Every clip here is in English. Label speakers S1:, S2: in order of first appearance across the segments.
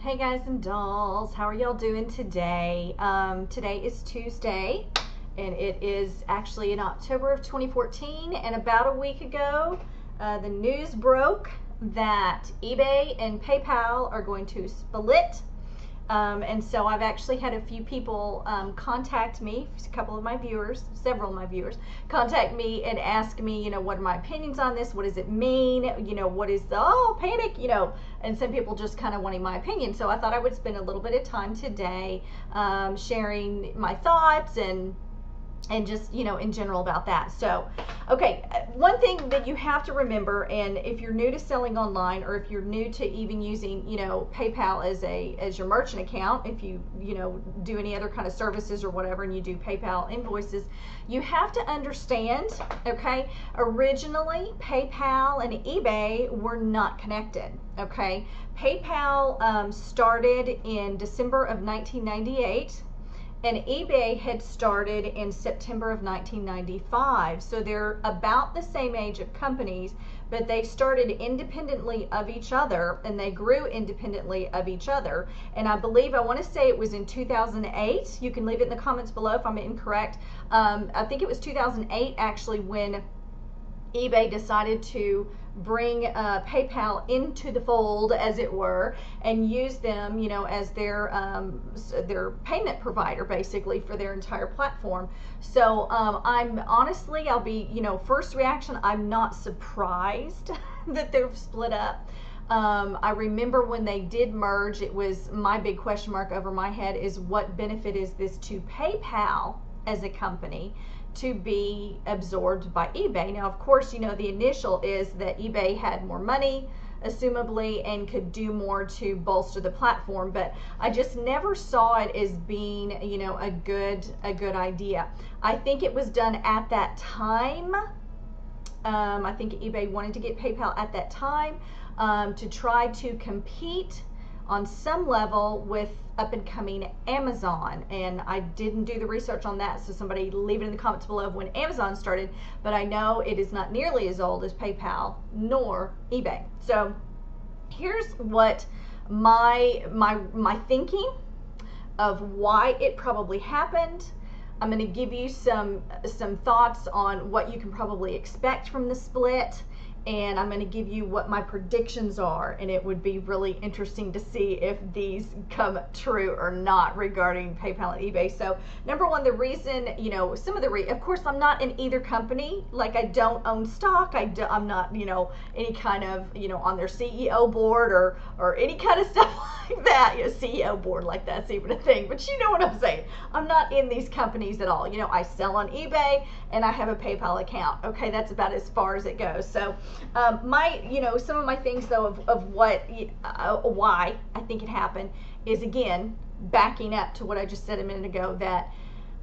S1: Hey guys and dolls, how are y'all doing today? Today is Tuesday, and it is actually in October of 2014, and about a week ago, the news broke that eBay and PayPal are going to split. And so I've actually had a few people contact me, a couple of my viewers, several of my viewers, contact me and ask me, what are my opinions on this? What does it mean? What is the, panic, and some people just kind of wanting my opinion. So I thought I would spend a little bit of time today sharing my thoughts and just, in general about that. So, okay, one thing that you have to remember, and if you're new to selling online, or if you're new to even using, PayPal as your merchant account, if you, do any other kind of services or whatever, and you do PayPal invoices, you have to understand, okay, originally PayPal and eBay were not connected, okay? PayPal started in December of 1998, and eBay had started in September of 1995. So they're about the same age of companies, but they started independently of each other, and they grew independently of each other. And I want to say it was in 2008. You can leave it in the comments below if I'm incorrect. I think it was 2008 actually when eBay decided to bring PayPal into the fold, as it were, and use them, as their payment provider, basically, for their entire platform. So I'm honestly, I'll be, first reaction, I'm not surprised that they're split up. I remember when they did merge, it was my big question mark over my head is, what benefit is this to PayPal as a company to be absorbed by eBay? Now, of course, the initial is that eBay had more money, assumably, and could do more to bolster the platform, but I just never saw it as being, a good idea. I think it was done at that time. I think eBay wanted to get PayPal at that time to try to compete on some level with up and coming Amazon, and I didn't do the research on that, so somebody leave it in the comments below of when Amazon started, but I know it is not nearly as old as PayPal nor eBay. So here's what my thinking of why it probably happened. I'm going to give you some thoughts on what you can probably expect from the split, and I'm going to give you what my predictions are, and it would be really interesting to see if these come true or not regarding PayPal and eBay. So number one, the reason, of course, I'm not in either company. Like, I don't own stock. I'm not, any kind of, on their CEO board or any kind of stuff like that. CEO board, like that's even a thing, but you know what I'm saying. I'm not in these companies at all. I sell on eBay and I have a PayPal account. Okay, that's about as far as it goes. So some of my things though of what, why I think it happened is, again, backing up to what I just said a minute ago, that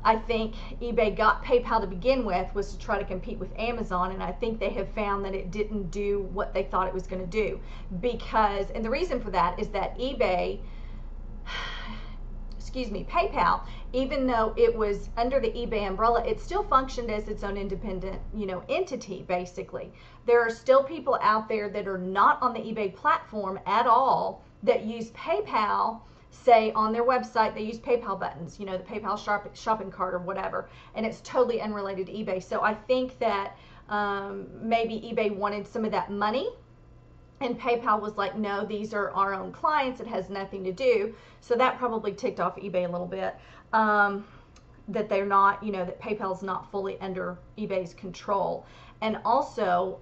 S1: I think eBay got PayPal to begin with was to try to compete with Amazon, and I think they have found that it didn't do what they thought it was going to do, and the reason for that is that PayPal, even though it was under the eBay umbrella, it still functioned as its own independent, entity, basically. There are still people out there that are not on the eBay platform at all that use PayPal, say on their website, they use PayPal buttons, the PayPal shopping cart or whatever, and it's totally unrelated to eBay. So I think that maybe eBay wanted some of that money, and PayPal was like, no, these are our own clients. It has nothing to do. So that probably ticked off eBay a little bit, that they're not, that PayPal's not fully under eBay's control. And also,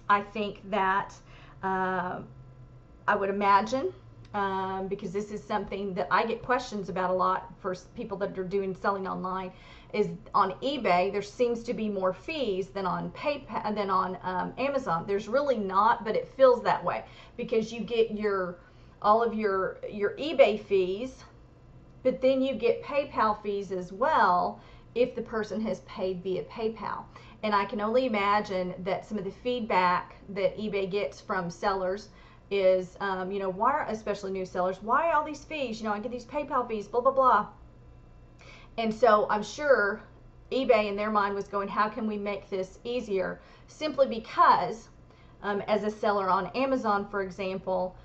S1: I think that I would imagine, because this is something that I get questions about a lot for people that are selling online, is on eBay there seems to be more fees than on PayPal, than on Amazon. There's really not, but it feels that way because you get all of your eBay fees, but then you get PayPal fees as well if the person has paid via PayPal. And I can only imagine that some of the feedback that eBay gets from sellers is, why, especially new sellers, why all these fees? I get these PayPal fees, blah, blah, blah. And so I'm sure eBay in their mind was going, how can we make this easier? Simply because as a seller on Amazon, for example,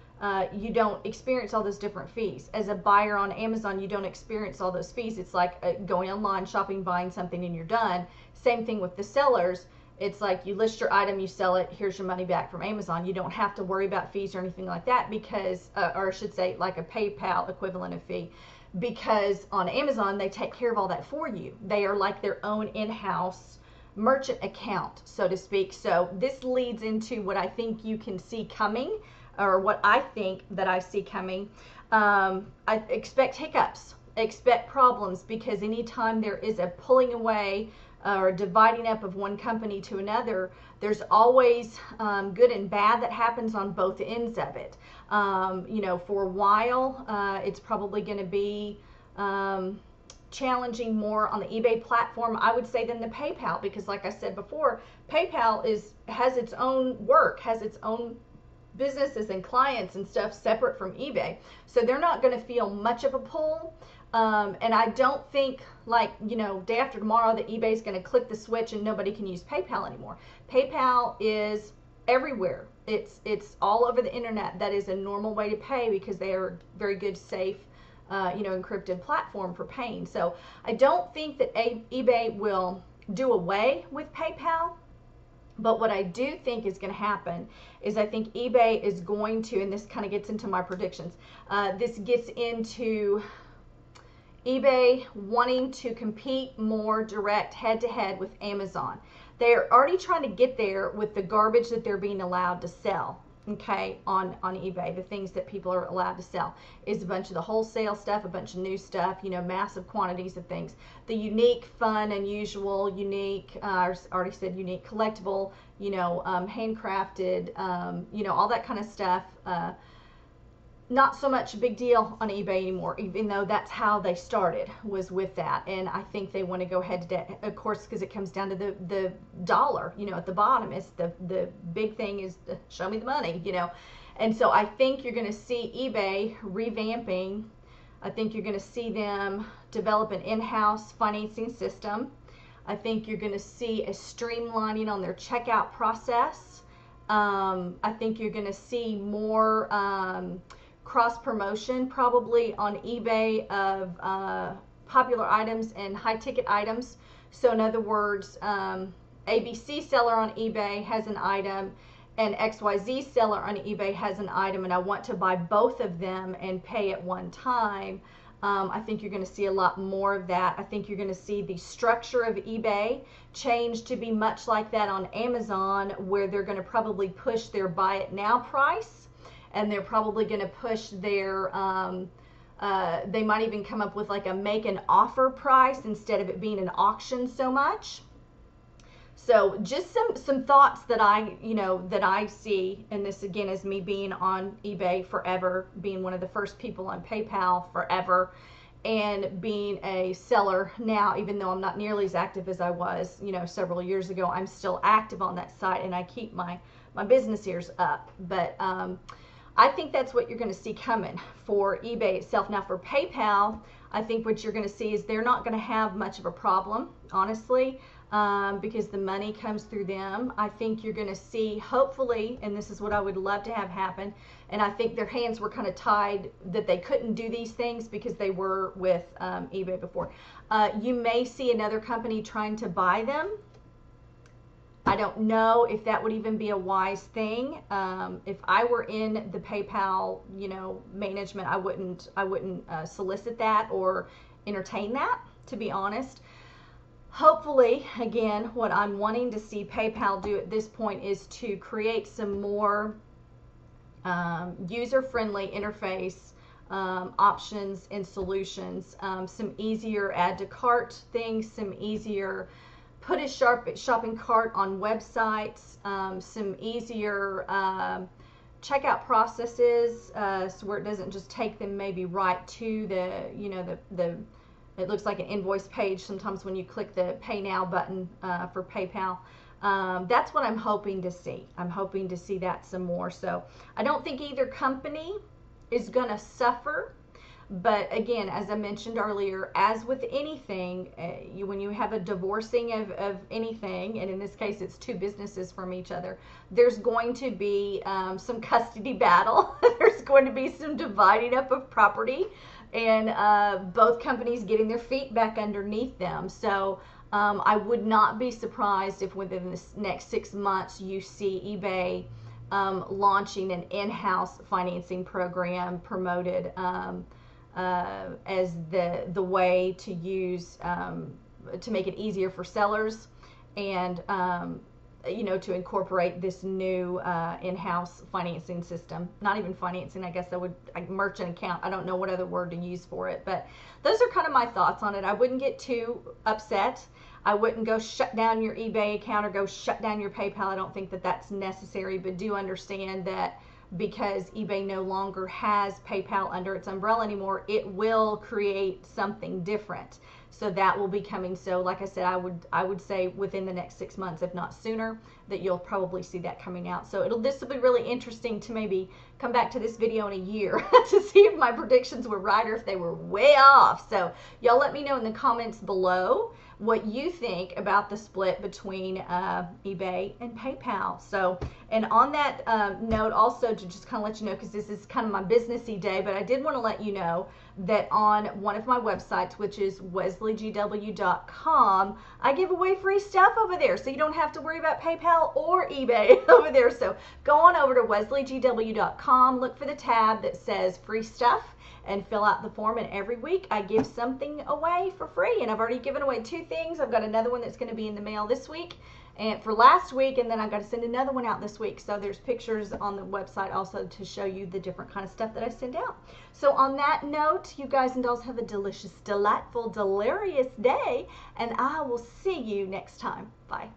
S1: you don't experience all those different fees. As a buyer on Amazon, you don't experience all those fees. It's like going online, shopping, buying something, and you're done. Same thing with the sellers. It's like you list your item, you sell it, here's your money back from Amazon. You don't have to worry about fees or anything like that because, or I should say like a PayPal equivalent of fee, because on Amazon, they take care of all that for you. They are like their own in-house merchant account, so to speak. So this leads into what I think you can see coming, or what I think that I see coming. I expect hiccups, expect problems, because anytime there is a pulling away or dividing up of one company to another, there's always good and bad that happens on both ends of it. You know, for a while, it's probably going to be challenging more on the eBay platform, I would say, than the PayPal, because like I said before, PayPal has its own work, has its own businesses and clients and stuff separate from eBay. So they're not going to feel much of a pull. And I don't think, like, you know, day after tomorrow that eBay is going to click the switch and nobody can use PayPal anymore. PayPal is everywhere. It's all over the internet. That is a normal way to pay because they are very good, safe, you know, encrypted platform for paying. So I don't think that eBay will do away with PayPal. But what I do think is going to happen is I think eBay is going to, and this kind of gets into my predictions, this gets into eBay wanting to compete more direct head-to-head with Amazon. They're already trying to get there with the garbage that they're being allowed to sell, okay, on eBay. The things that people are allowed to sell is a bunch of the wholesale stuff, a bunch of new stuff, you know, massive quantities of things. The unique, fun, unusual, unique, I already said unique, collectible, you know, handcrafted, you know, all that kind of stuff. Not so much a big deal on eBay anymore, even though that's how they started, was with that. And I think they want to go ahead to, of course, because it comes down to the dollar, you know, at the bottom. It's the big thing is show me the money, you know. And so I think you're going to see eBay revamping. I think you're going to see them develop an in-house financing system. I think you're going to see a streamlining on their checkout process. I think you're going to see more cross promotion probably on eBay of popular items and high ticket items. So in other words, ABC seller on eBay has an item and XYZ seller on eBay has an item, and I want to buy both of them and pay at one time. I think you're going to see a lot more of that. I think you're going to see the structure of eBay change to be much like that on Amazon, where they're going to probably push their buy it now price. And they're probably going to push their, they might even come up with like a make an offer price instead of it being an auction so much. So just some thoughts that I see, and this again is me being on eBay forever, being one of the first people on PayPal forever, and being a seller now, even though I'm not nearly as active as I was, you know, several years ago. I'm still active on that site, and I keep my business ears up. But I think that's what you're going to see coming for eBay itself. Now for PayPal, I think what you're going to see is they're not going to have much of a problem, honestly, because the money comes through them. I think you're going to see, hopefully, and this is what I would love to have happen, and I think their hands were kind of tied that they couldn't do these things because they were with eBay before. You may see another company trying to buy them. I don't know if that would even be a wise thing. If I were in the PayPal, you know, management, I wouldn't solicit that or entertain that, to be honest. Hopefully, again, what I'm wanting to see PayPal do at this point is to create some more user-friendly interface options and solutions, some easier add to cart things, some easier put a shopping cart on websites, some easier checkout processes, so where it doesn't just take them maybe right to the, you know, it looks like an invoice page sometimes when you click the Pay Now button for PayPal. That's what I'm hoping to see. I'm hoping to see that some more. So I don't think either company is going to suffer, But again, as I mentioned earlier, as with anything, when you have a divorcing of anything, and in this case it's two businesses from each other, there's going to be some custody battle. There's going to be some dividing up of property, and both companies getting their feet back underneath them. So I would not be surprised if within the next 6 months you see eBay launching an in-house financing program promoted as the way to use to make it easier for sellers, and to incorporate this new in-house financing system. Not even financing, I guess merchant account. I don't know what other word to use for it, but those are kind of my thoughts on it. I wouldn't get too upset. I wouldn't go shut down your eBay account or go shut down your PayPal. I don't think that that's necessary, but do understand that because eBay no longer has PayPal under its umbrella anymore, it will create something different. So that will be coming. So like I said, I would say within the next 6 months, if not sooner, that you'll probably see that coming out. So this will be really interesting to maybe come back to this video in a year to see if my predictions were right or if they were way off. So y'all let me know in the comments below what you think about the split between eBay and PayPal. So, and on that note, also to just kind of let you know, because this is kind of my businessy day, but I did want to let you know that on one of my websites, which is wesleygw.com, I give away free stuff over there, so you don't have to worry about PayPal or eBay over there. So go on over to wesleygw.com, look for the tab that says free stuff, and fill out the form, and every week I give something away for free, and I've already given away 2 things. I've got another one that's going to be in the mail this week and for last week, and then I've got to send another one out this week. So there's pictures on the website also to show you the different kind of stuff that I send out. So on that note, you guys and dolls have a delicious, delightful, delirious day, and I will see you next time. Bye.